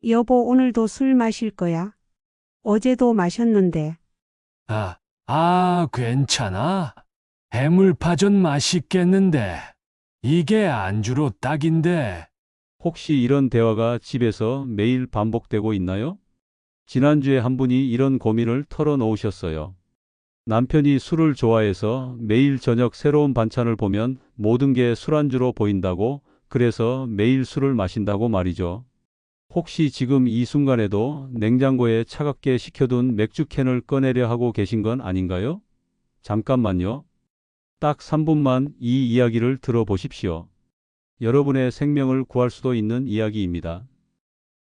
여보, 오늘도 술 마실 거야? 어제도 마셨는데. 괜찮아. 해물파전 맛있겠는데. 이게 안주로 딱인데. 혹시 이런 대화가 집에서 매일 반복되고 있나요? 지난주에 한 분이 이런 고민을 털어놓으셨어요. 남편이 술을 좋아해서 매일 저녁 새로운 반찬을 보면 모든 게 술안주로 보인다고, 그래서 매일 술을 마신다고 말이죠. 혹시 지금 이 순간에도 냉장고에 차갑게 식혀둔 맥주캔을 꺼내려 하고 계신 건 아닌가요? 잠깐만요. 딱 3분만 이 이야기를 들어보십시오. 여러분의 생명을 구할 수도 있는 이야기입니다.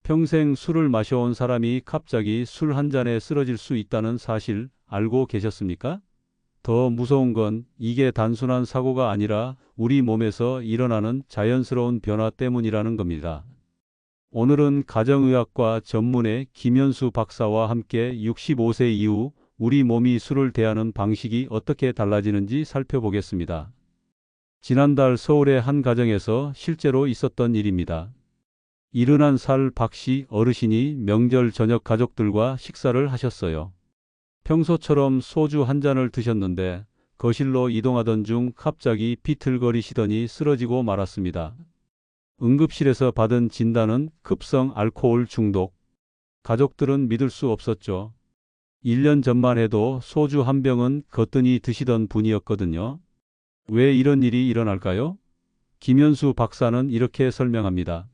평생 술을 마셔온 사람이 갑자기 술 한 잔에 쓰러질 수 있다는 사실 알고 계셨습니까? 더 무서운 건 이게 단순한 사고가 아니라 우리 몸에서 일어나는 자연스러운 변화 때문이라는 겁니다. 오늘은 가정의학과 전문의 김현수 박사와 함께 65세 이후 우리 몸이 술을 대하는 방식이 어떻게 달라지는지 살펴보겠습니다. 지난달 서울의 한 가정에서 실제로 있었던 일입니다. 71살 박씨 어르신이 명절 저녁 가족들과 식사를 하셨어요. 평소처럼 소주 한 잔을 드셨는데 거실로 이동하던 중 갑자기 비틀거리시더니 쓰러지고 말았습니다. 응급실에서 받은 진단은 급성 알코올 중독. 가족들은 믿을 수 없었죠. 1년 전만 해도 소주 한 병은 거뜬히 드시던 분이었거든요. 왜 이런 일이 일어날까요? 김현수 박사는 이렇게 설명합니다.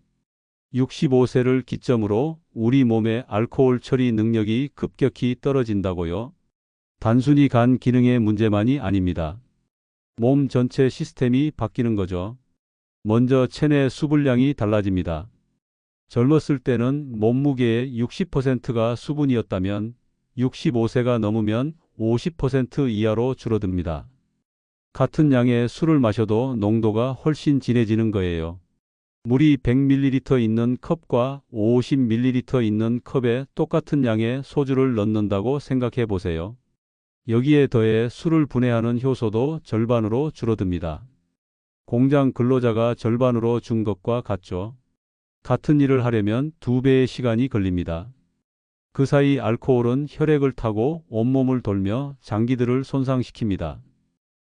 65세를 기점으로 우리 몸의 알코올 처리 능력이 급격히 떨어진다고요. 단순히 간 기능의 문제만이 아닙니다. 몸 전체 시스템이 바뀌는 거죠. 먼저 체내 수분량이 달라집니다. 젊었을 때는 몸무게의 60%가 수분이었다면 65세가 넘으면 50% 이하로 줄어듭니다. 같은 양의 술을 마셔도 농도가 훨씬 진해지는 거예요. 물이 100ml 있는 컵과 50ml 있는 컵에 똑같은 양의 소주를 넣는다고 생각해 보세요. 여기에 더해 술을 분해하는 효소도 절반으로 줄어듭니다. 공장 근로자가 절반으로 준 것과 같죠. 같은 일을 하려면 2배의 시간이 걸립니다. 그 사이 알코올은 혈액을 타고 온몸을 돌며 장기들을 손상시킵니다.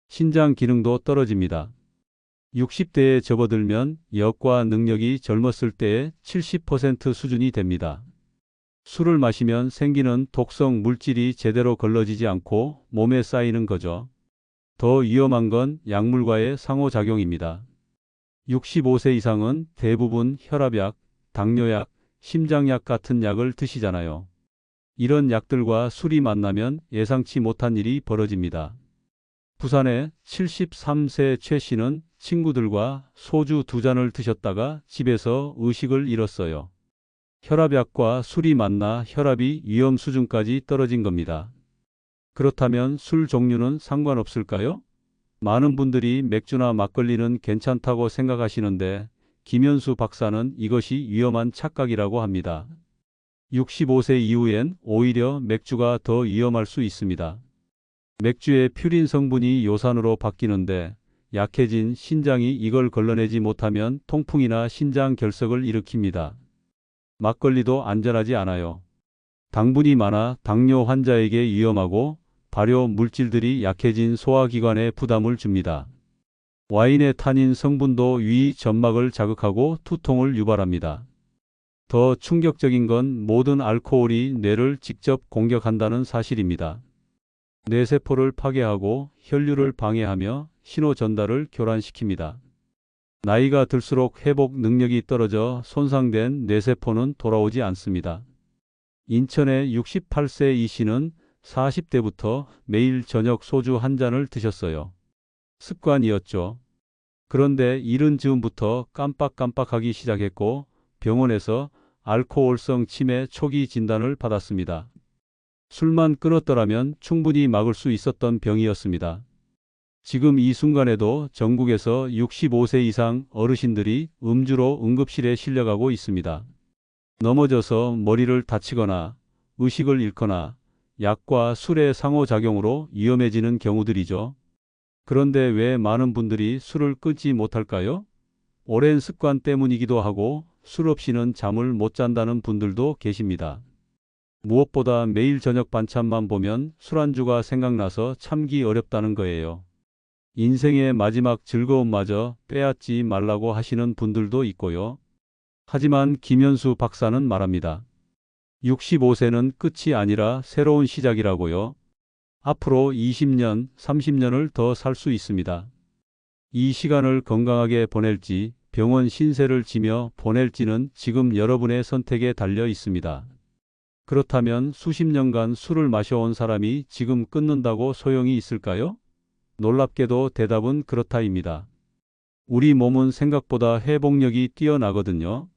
신장 기능도 떨어집니다. 60대에 접어들면 역과 능력이 젊었을 때의 70% 수준이 됩니다. 술을 마시면 생기는 독성 물질이 제대로 걸러지지 않고 몸에 쌓이는 거죠. 더 위험한 건 약물과의 상호작용입니다. 65세 이상은 대부분 혈압약, 당뇨약, 심장약 같은 약을 드시잖아요. 이런 약들과 술이 만나면 예상치 못한 일이 벌어집니다. 부산의 73세 최 씨는 친구들과 소주 2잔을 드셨다가 집에서 의식을 잃었어요. 혈압약과 술이 만나 혈압이 위험 수준까지 떨어진 겁니다. 그렇다면 술 종류는 상관없을까요? 많은 분들이 맥주나 막걸리는 괜찮다고 생각하시는데 김현수 박사는 이것이 위험한 착각이라고 합니다. 65세 이후엔 오히려 맥주가 더 위험할 수 있습니다. 맥주의 퓨린 성분이 요산으로 바뀌는데 약해진 신장이 이걸 걸러내지 못하면 통풍이나 신장 결석을 일으킵니다. 막걸리도 안전하지 않아요. 당분이 많아 당뇨 환자에게 위험하고 발효 물질들이 약해진 소화기관에 부담을 줍니다. 와인의 타닌 성분도 위 점막을 자극하고 투통을 유발합니다. 더 충격적인 건 모든 알코올이 뇌를 직접 공격한다는 사실입니다. 뇌세포를 파괴하고 혈류를 방해하며 신호 전달을 교란시킵니다. 나이가 들수록 회복 능력이 떨어져 손상된 뇌세포는 돌아오지 않습니다. 인천의 68세 이 씨는 40대부터 매일 저녁 소주 한 잔을 드셨어요. 습관이었죠. 그런데 이른 즈음부터 깜빡깜빡하기 시작했고 병원에서 알코올성 치매 초기 진단을 받았습니다. 술만 끊었더라면 충분히 막을 수 있었던 병이었습니다. 지금 이 순간에도 전국에서 65세 이상 어르신들이 음주로 응급실에 실려가고 있습니다. 넘어져서 머리를 다치거나 의식을 잃거나 약과 술의 상호작용으로 위험해지는 경우들이죠. 그런데 왜 많은 분들이 술을 끊지 못할까요? 오랜 습관 때문이기도 하고 술 없이는 잠을 못 잔다는 분들도 계십니다. 무엇보다 매일 저녁 반찬만 보면 술안주가 생각나서 참기 어렵다는 거예요. 인생의 마지막 즐거움마저 빼앗지 말라고 하시는 분들도 있고요. 하지만 김현수 박사는 말합니다. 65세는 끝이 아니라 새로운 시작이라고요. 앞으로 20년, 30년을 더 살 수 있습니다. 이 시간을 건강하게 보낼지 병원 신세를 지며 보낼지는 지금 여러분의 선택에 달려 있습니다. 그렇다면 수십 년간 술을 마셔온 사람이 지금 끊는다고 소용이 있을까요? 놀랍게도 대답은 그렇다입니다. 우리 몸은 생각보다 회복력이 뛰어나거든요.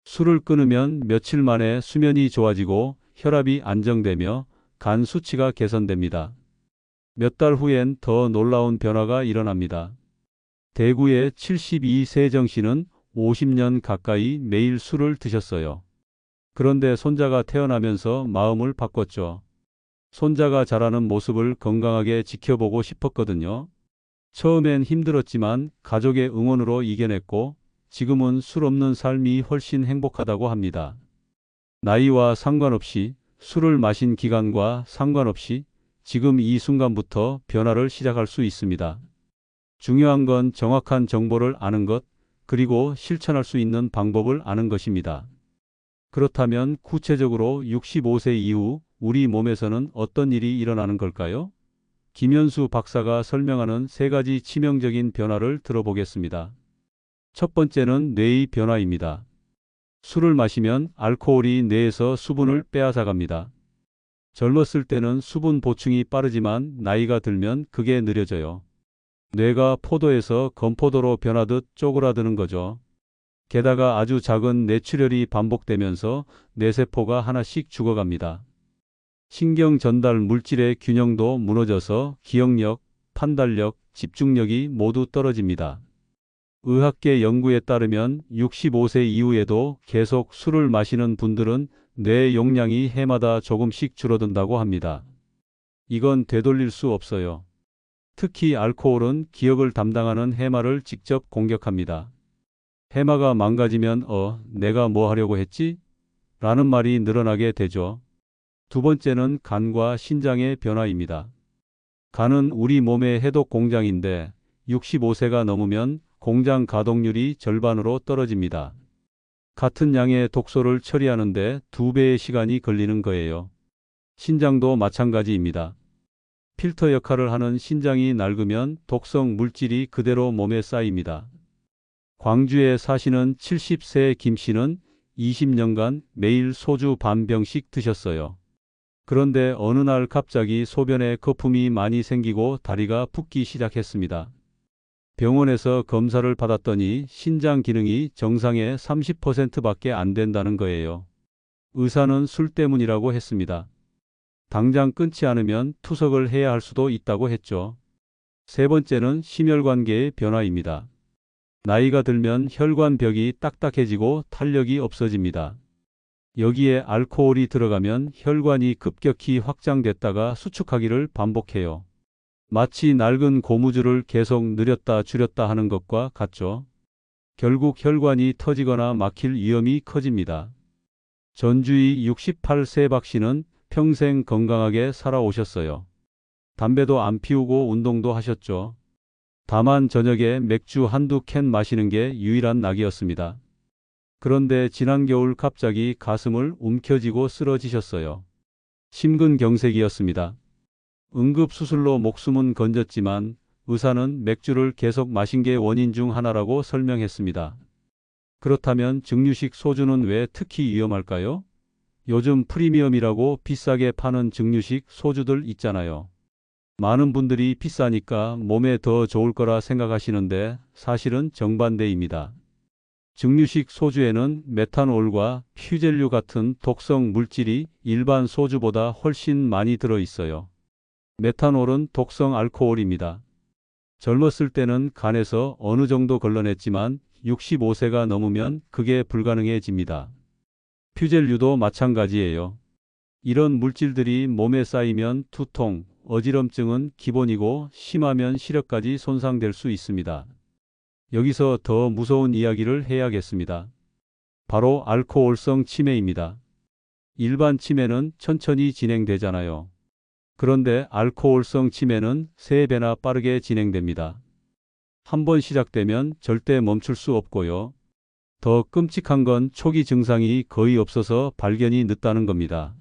술을 끊으면 며칠 만에 수면이 좋아지고 혈압이 안정되며 간 수치가 개선됩니다. 몇 달 후엔 더 놀라운 변화가 일어납니다. 대구의 72세 정 씨는 50년 가까이 매일 술을 드셨어요. 그런데 손자가 태어나면서 마음을 바꿨죠. 손자가 자라는 모습을 건강하게 지켜보고 싶었거든요. 처음엔 힘들었지만 가족의 응원으로 이겨냈고 지금은 술 없는 삶이 훨씬 행복하다고 합니다. 나이와 상관없이 술을 마신 기간과 상관없이 지금 이 순간부터 변화를 시작할 수 있습니다. 중요한 건 정확한 정보를 아는 것, 그리고 실천할 수 있는 방법을 아는 것입니다. 그렇다면 구체적으로 65세 이후 우리 몸에서는 어떤 일이 일어나는 걸까요? 김현수 박사가 설명하는 3가지 치명적인 변화를 들어보겠습니다. 첫 번째는 뇌의 변화입니다. 술을 마시면 알코올이 뇌에서 수분을 빼앗아갑니다. 젊었을 때는 수분 보충이 빠르지만 나이가 들면 그게 느려져요. 뇌가 포도에서 건포도로 변하듯 쪼그라드는 거죠. 게다가 아주 작은 뇌출혈이 반복되면서 뇌세포가 하나씩 죽어갑니다. 신경 전달 물질의 균형도 무너져서 기억력, 판단력, 집중력이 모두 떨어집니다. 의학계 연구에 따르면 65세 이후에도 계속 술을 마시는 분들은 뇌 용량이 해마다 조금씩 줄어든다고 합니다. 이건 되돌릴 수 없어요. 특히 알코올은 기억을 담당하는 해마를 직접 공격합니다. 해마가 망가지면 내가 뭐 하려고 했지? 라는 말이 늘어나게 되죠. 두 번째는 간과 신장의 변화입니다. 간은 우리 몸의 해독 공장인데 65세가 넘으면 공장 가동률이 절반으로 떨어집니다. 같은 양의 독소를 처리하는데 2배의 시간이 걸리는 거예요. 신장도 마찬가지입니다. 필터 역할을 하는 신장이 낡으면 독성 물질이 그대로 몸에 쌓입니다. 광주에 사시는 70세 김 씨는 20년간 매일 소주 반 병씩 드셨어요. 그런데 어느 날 갑자기 소변에 거품이 많이 생기고 다리가 붓기 시작했습니다. 병원에서 검사를 받았더니 신장 기능이 정상의 30%밖에 안 된다는 거예요. 의사는 술 때문이라고 했습니다. 당장 끊지 않으면 투석을 해야 할 수도 있다고 했죠. 세 번째는 심혈관계의 변화입니다. 나이가 들면 혈관벽이 딱딱해지고 탄력이 없어집니다. 여기에 알코올이 들어가면 혈관이 급격히 확장됐다가 수축하기를 반복해요. 마치 낡은 고무줄을 계속 늘렸다 줄였다 하는 것과 같죠. 결국 혈관이 터지거나 막힐 위험이 커집니다. 전주의 68세 박 씨는 평생 건강하게 살아오셨어요. 담배도 안 피우고 운동도 하셨죠. 다만 저녁에 맥주 한두 캔 마시는 게 유일한 낙이었습니다. 그런데 지난 겨울 갑자기 가슴을 움켜쥐고 쓰러지셨어요. 심근경색이었습니다. 응급수술로 목숨은 건졌지만 의사는 맥주를 계속 마신 게 원인 중 하나라고 설명했습니다. 그렇다면 증류식 소주는 왜 특히 위험할까요? 요즘 프리미엄이라고 비싸게 파는 증류식 소주들 있잖아요. 많은 분들이 비싸니까 몸에 더 좋을 거라 생각하시는데 사실은 정반대입니다. 증류식 소주에는 메탄올과 퓨젤류 같은 독성 물질이 일반 소주보다 훨씬 많이 들어 있어요. 메탄올은 독성 알코올입니다. 젊었을 때는 간에서 어느 정도 걸러냈지만 65세가 넘으면 그게 불가능해집니다. 퓨젤류도 마찬가지예요. 이런 물질들이 몸에 쌓이면 두통, 어지럼증은 기본이고 심하면 시력까지 손상될 수 있습니다. 여기서 더 무서운 이야기를 해야겠습니다. 바로 알코올성 치매입니다. 일반 치매는 천천히 진행되잖아요. 그런데 알코올성 치매는 3배나 빠르게 진행됩니다. 한번 시작되면 절대 멈출 수 없고요. 더 끔찍한 건 초기 증상이 거의 없어서 발견이 늦다는 겁니다.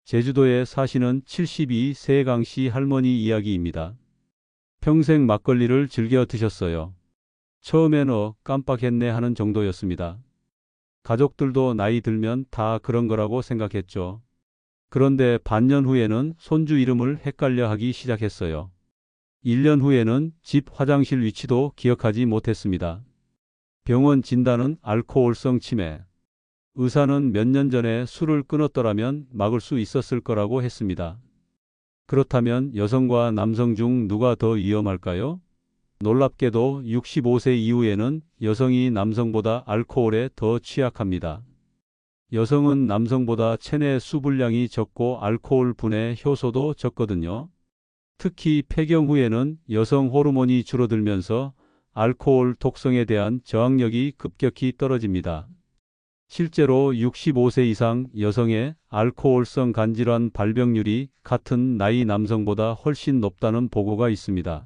제주도에 사시는 72세 강씨 할머니 이야기입니다. 평생 막걸리를 즐겨 드셨어요. 처음엔 깜빡했네 하는 정도였습니다. 가족들도 나이 들면 다 그런 거라고 생각했죠. 그런데 반년 후에는 손주 이름을 헷갈려 하기 시작했어요. 1년 후에는 집 화장실 위치도 기억하지 못했습니다. 병원 진단은 알코올성 치매. 의사는 몇 년 전에 술을 끊었더라면 막을 수 있었을 거라고 했습니다. 그렇다면 여성과 남성 중 누가 더 위험할까요? 놀랍게도 65세 이후에는 여성이 남성보다 알코올에 더 취약합니다. 여성은 남성보다 체내 수분량이 적고 알코올 분해 효소도 적거든요. 특히 폐경 후에는 여성 호르몬이 줄어들면서 알코올 독성에 대한 저항력이 급격히 떨어집니다. 실제로 65세 이상 여성의 알코올성 간질환 발병률이 같은 나이 남성보다 훨씬 높다는 보고가 있습니다.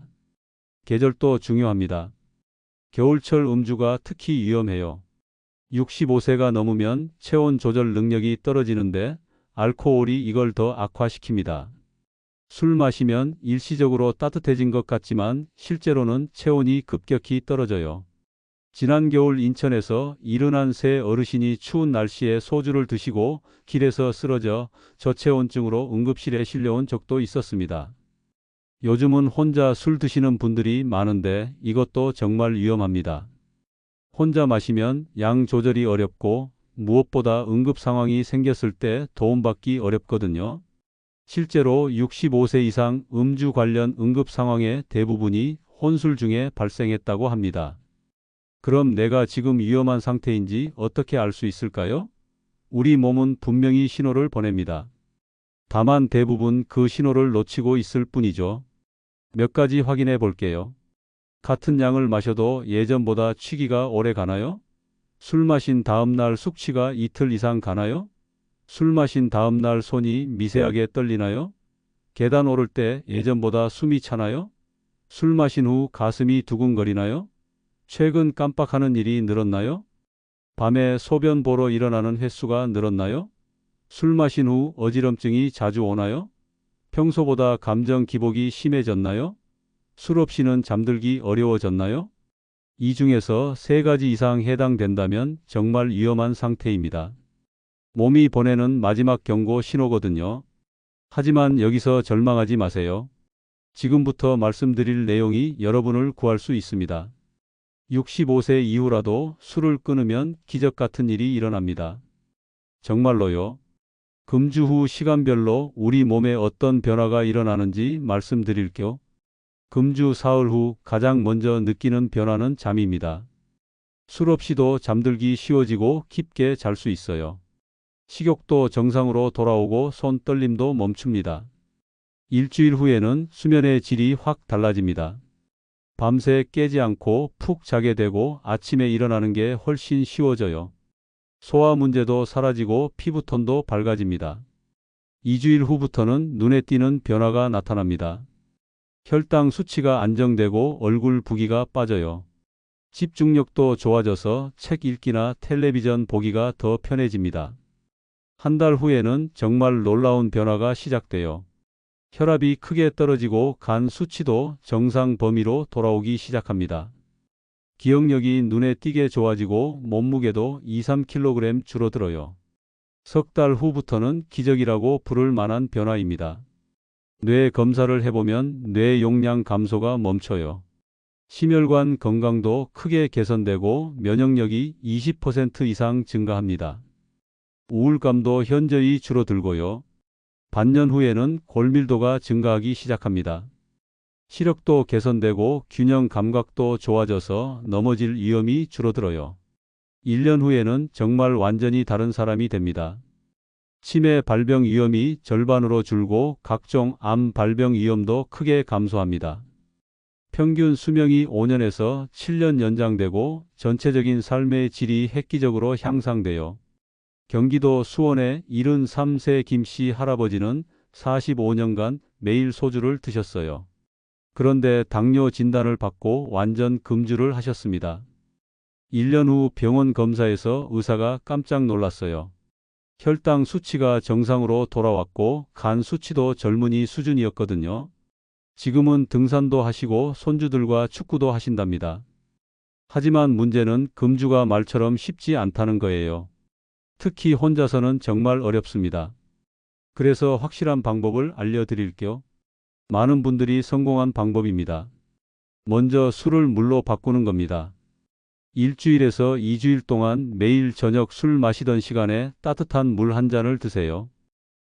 계절도 중요합니다. 겨울철 음주가 특히 위험해요. 65세가 넘으면 체온 조절 능력이 떨어지는데 알코올이 이걸 더 악화시킵니다. 술 마시면 일시적으로 따뜻해진 것 같지만 실제로는 체온이 급격히 떨어져요. 지난 겨울 인천에서 71세 어르신이 추운 날씨에 소주를 드시고 길에서 쓰러져 저체온증으로 응급실에 실려온 적도 있었습니다. 요즘은 혼자 술 드시는 분들이 많은데 이것도 정말 위험합니다. 혼자 마시면 양 조절이 어렵고 무엇보다 응급 상황이 생겼을 때 도움받기 어렵거든요. 실제로 65세 이상 음주 관련 응급 상황의 대부분이 혼술 중에 발생했다고 합니다. 그럼 내가 지금 위험한 상태인지 어떻게 알 수 있을까요? 우리 몸은 분명히 신호를 보냅니다. 다만 대부분 그 신호를 놓치고 있을 뿐이죠. 몇 가지 확인해 볼게요. 같은 양을 마셔도 예전보다 취기가 오래 가나요? 술 마신 다음 날 숙취가 이틀 이상 가나요? 술 마신 다음 날 손이 미세하게 떨리나요? 계단 오를 때 예전보다 숨이 차나요? 술 마신 후 가슴이 두근거리나요? 최근 깜빡하는 일이 늘었나요? 밤에 소변 보러 일어나는 횟수가 늘었나요? 술 마신 후 어지럼증이 자주 오나요? 평소보다 감정 기복이 심해졌나요? 술 없이는 잠들기 어려워졌나요? 이 중에서 3가지 이상 해당된다면 정말 위험한 상태입니다. 몸이 보내는 마지막 경고 신호거든요. 하지만 여기서 절망하지 마세요. 지금부터 말씀드릴 내용이 여러분을 구할 수 있습니다. 65세 이후라도 술을 끊으면 기적 같은 일이 일어납니다. 정말로요. 금주 후 시간별로 우리 몸에 어떤 변화가 일어나는지 말씀드릴게요. 금주 사흘 후 가장 먼저 느끼는 변화는 잠입니다. 술 없이도 잠들기 쉬워지고 깊게 잘 수 있어요. 식욕도 정상으로 돌아오고 손 떨림도 멈춥니다. 일주일 후에는 수면의 질이 확 달라집니다. 밤새 깨지 않고 푹 자게 되고 아침에 일어나는 게 훨씬 쉬워져요. 소화 문제도 사라지고 피부톤도 밝아집니다. 2주일 후부터는 눈에 띄는 변화가 나타납니다. 혈당 수치가 안정되고 얼굴 부기가 빠져요. 집중력도 좋아져서 책 읽기나 텔레비전 보기가 더 편해집니다. 한 달 후에는 정말 놀라운 변화가 시작돼요. 혈압이 크게 떨어지고 간 수치도 정상 범위로 돌아오기 시작합니다. 기억력이 눈에 띄게 좋아지고 몸무게도 2-3kg 줄어들어요. 석 달 후부터는 기적이라고 부를 만한 변화입니다. 뇌 검사를 해보면 뇌 용량 감소가 멈춰요. 심혈관 건강도 크게 개선되고 면역력이 20% 이상 증가합니다. 우울감도 현저히 줄어들고요. 반년 후에는 골밀도가 증가하기 시작합니다. 시력도 개선되고 균형 감각도 좋아져서 넘어질 위험이 줄어들어요. 1년 후에는 정말 완전히 다른 사람이 됩니다. 치매 발병 위험이 절반으로 줄고 각종 암 발병 위험도 크게 감소합니다. 평균 수명이 5년에서 7년 연장되고 전체적인 삶의 질이 획기적으로 향상돼요. 경기도 수원의 73세 김씨 할아버지는 45년간 매일 소주를 드셨어요. 그런데 당뇨 진단을 받고 완전 금주를 하셨습니다. 1년 후 병원 검사에서 의사가 깜짝 놀랐어요. 혈당 수치가 정상으로 돌아왔고 간 수치도 젊은이 수준이었거든요. 지금은 등산도 하시고 손주들과 축구도 하신답니다. 하지만 문제는 금주가 말처럼 쉽지 않다는 거예요. 특히 혼자서는 정말 어렵습니다. 그래서 확실한 방법을 알려드릴게요. 많은 분들이 성공한 방법입니다. 먼저 술을 물로 바꾸는 겁니다. 일주일에서 2주일 동안 매일 저녁 술 마시던 시간에 따뜻한 물 한 잔을 드세요.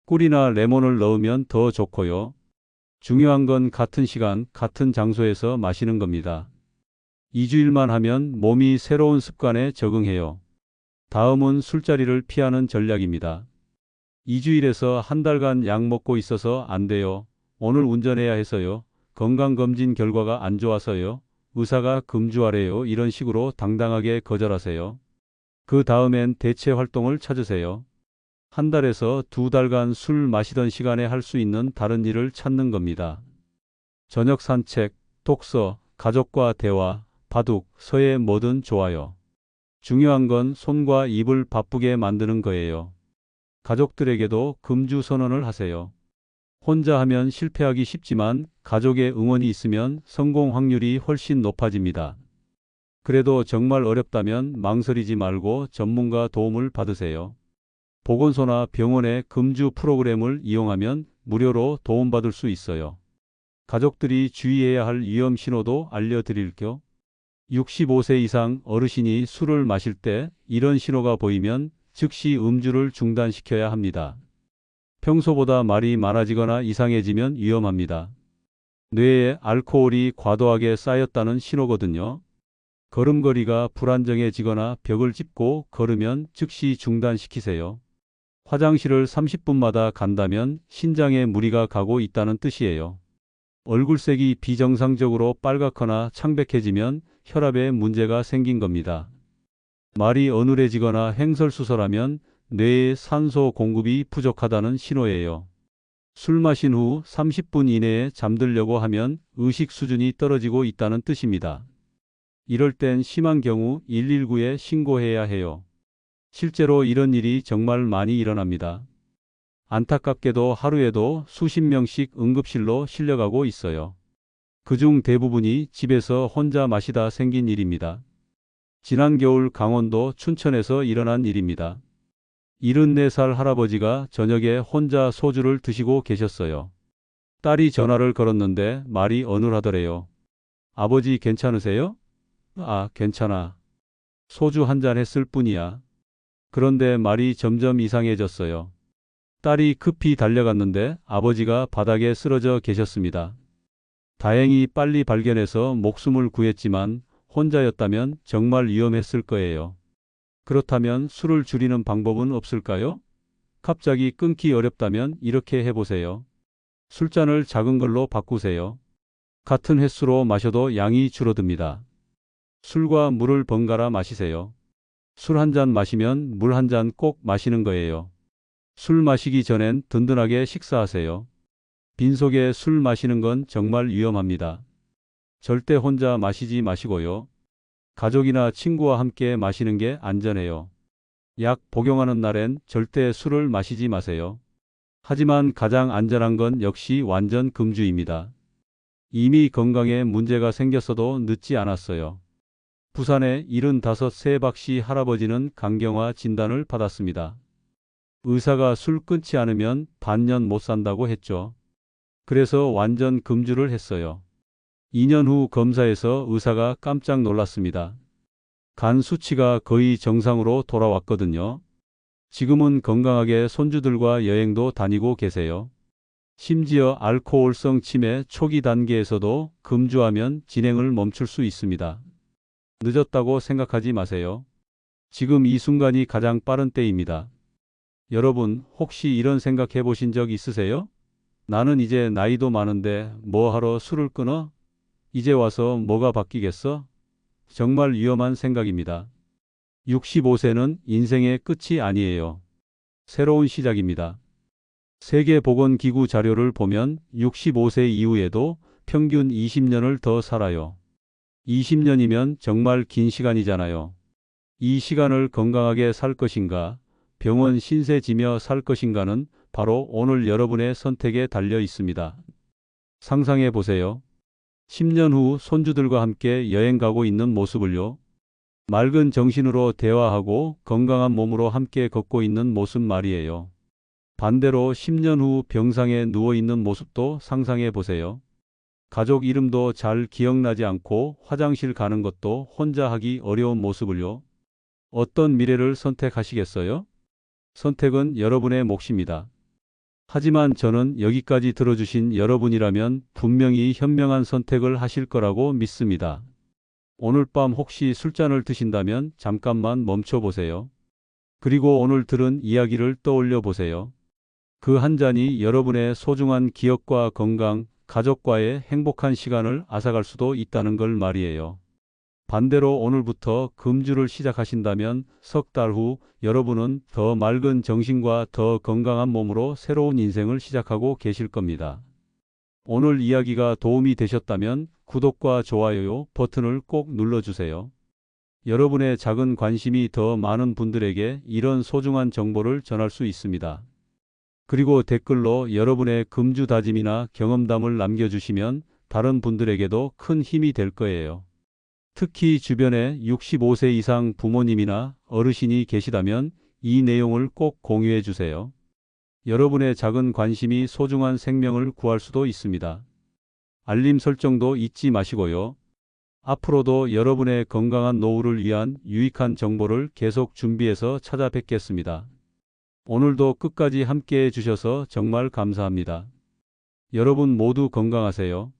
꿀이나 레몬을 넣으면 더 좋고요. 중요한 건 같은 시간, 같은 장소에서 마시는 겁니다. 2주일만 하면 몸이 새로운 습관에 적응해요. 다음은 술자리를 피하는 전략입니다. 2주일에서 한 달간 약 먹고 있어서 안 돼요. 오늘 운전해야 해서요. 건강검진 결과가 안 좋아서요. 의사가 금주하래요. 이런 식으로 당당하게 거절하세요. 그 다음엔 대체 활동을 찾으세요. 한 달에서 2달간 술 마시던 시간에 할 수 있는 다른 일을 찾는 겁니다. 저녁 산책, 독서, 가족과 대화, 바둑, 서예 뭐든 좋아요. 중요한 건 손과 입을 바쁘게 만드는 거예요. 가족들에게도 금주 선언을 하세요. 혼자 하면 실패하기 쉽지만 가족의 응원이 있으면 성공 확률이 훨씬 높아집니다. 그래도 정말 어렵다면 망설이지 말고 전문가 도움을 받으세요. 보건소나 병원의 금주 프로그램을 이용하면 무료로 도움받을 수 있어요. 가족들이 주의해야 할 위험 신호도 알려드릴게요. 65세 이상 어르신이 술을 마실 때 이런 신호가 보이면 즉시 음주를 중단시켜야 합니다. 평소보다 말이 많아지거나 이상해지면 위험합니다. 뇌에 알코올이 과도하게 쌓였다는 신호거든요. 걸음걸이가 불안정해지거나 벽을 짚고 걸으면 즉시 중단시키세요. 화장실을 30분마다 간다면 신장에 무리가 가고 있다는 뜻이에요. 얼굴색이 비정상적으로 빨갛거나 창백해지면 혈압에 문제가 생긴 겁니다. 말이 어눌해지거나 횡설수설하면 뇌에 산소 공급이 부족하다는 신호예요. 술 마신 후 30분 이내에 잠들려고 하면 의식 수준이 떨어지고 있다는 뜻입니다. 이럴 땐 심한 경우 119에 신고해야 해요. 실제로 이런 일이 정말 많이 일어납니다. 안타깝게도 하루에도 수십 명씩 응급실로 실려가고 있어요. 그중 대부분이 집에서 혼자 마시다 생긴 일입니다. 지난 겨울 강원도 춘천에서 일어난 일입니다. 74살 할아버지가 저녁에 혼자 소주를 드시고 계셨어요. 딸이 전화를 걸었는데 말이 어눌하더래요. 아버지 괜찮으세요? 아, 괜찮아. 소주 한 잔 했을 뿐이야. 그런데 말이 점점 이상해졌어요. 딸이 급히 달려갔는데 아버지가 바닥에 쓰러져 계셨습니다. 다행히 빨리 발견해서 목숨을 구했지만 혼자였다면 정말 위험했을 거예요. 그렇다면 술을 줄이는 방법은 없을까요? 갑자기 끊기 어렵다면 이렇게 해보세요. 술잔을 작은 걸로 바꾸세요. 같은 횟수로 마셔도 양이 줄어듭니다. 술과 물을 번갈아 마시세요. 술 한 잔 마시면 물 한 잔 꼭 마시는 거예요. 술 마시기 전엔 든든하게 식사하세요. 빈속에 술 마시는 건 정말 위험합니다. 절대 혼자 마시지 마시고요. 가족이나 친구와 함께 마시는 게 안전해요. 약 복용하는 날엔 절대 술을 마시지 마세요. 하지만 가장 안전한 건 역시 완전 금주입니다. 이미 건강에 문제가 생겼어도 늦지 않았어요. 부산의 75세 박씨 할아버지는 간경화 진단을 받았습니다. 의사가 술 끊지 않으면 반년 못 산다고 했죠. 그래서 완전 금주를 했어요. 2년 후 검사에서 의사가 깜짝 놀랐습니다. 간 수치가 거의 정상으로 돌아왔거든요. 지금은 건강하게 손주들과 여행도 다니고 계세요. 심지어 알코올성 치매 초기 단계에서도 금주하면 진행을 멈출 수 있습니다. 늦었다고 생각하지 마세요. 지금 이 순간이 가장 빠른 때입니다. 여러분, 혹시 이런 생각 해보신 적 있으세요? 나는 이제 나이도 많은데 뭐 하러 술을 끊어? 이제 와서 뭐가 바뀌겠어? 정말 위험한 생각입니다. 65세는 인생의 끝이 아니에요. 새로운 시작입니다. 세계보건기구 자료를 보면 65세 이후에도 평균 20년을 더 살아요. 20년이면 정말 긴 시간이잖아요. 이 시간을 건강하게 살 것인가, 병원 신세 지며 살 것인가는 바로 오늘 여러분의 선택에 달려 있습니다. 상상해 보세요. 10년 후 손주들과 함께 여행 가고 있는 모습을요. 맑은 정신으로 대화하고 건강한 몸으로 함께 걷고 있는 모습 말이에요. 반대로 10년 후 병상에 누워 있는 모습도 상상해 보세요. 가족 이름도 잘 기억나지 않고 화장실 가는 것도 혼자 하기 어려운 모습을요. 어떤 미래를 선택하시겠어요? 선택은 여러분의 몫입니다. 하지만 저는 여기까지 들어주신 여러분이라면 분명히 현명한 선택을 하실 거라고 믿습니다. 오늘 밤 혹시 술잔을 드신다면 잠깐만 멈춰 보세요. 그리고 오늘 들은 이야기를 떠올려 보세요. 그 한 잔이 여러분의 소중한 기억과 건강, 가족과의 행복한 시간을 앗아갈 수도 있다는 걸 말이에요. 반대로 오늘부터 금주를 시작하신다면 석 달 후 여러분은 더 맑은 정신과 더 건강한 몸으로 새로운 인생을 시작하고 계실 겁니다. 오늘 이야기가 도움이 되셨다면 구독과 좋아요 버튼을 꼭 눌러주세요. 여러분의 작은 관심이 더 많은 분들에게 이런 소중한 정보를 전할 수 있습니다. 그리고 댓글로 여러분의 금주 다짐이나 경험담을 남겨주시면 다른 분들에게도 큰 힘이 될 거예요. 특히 주변에 65세 이상 부모님이나 어르신이 계시다면 이 내용을 꼭 공유해 주세요. 여러분의 작은 관심이 소중한 생명을 구할 수도 있습니다. 알림 설정도 잊지 마시고요. 앞으로도 여러분의 건강한 노후를 위한 유익한 정보를 계속 준비해서 찾아뵙겠습니다. 오늘도 끝까지 함께해 주셔서 정말 감사합니다. 여러분 모두 건강하세요.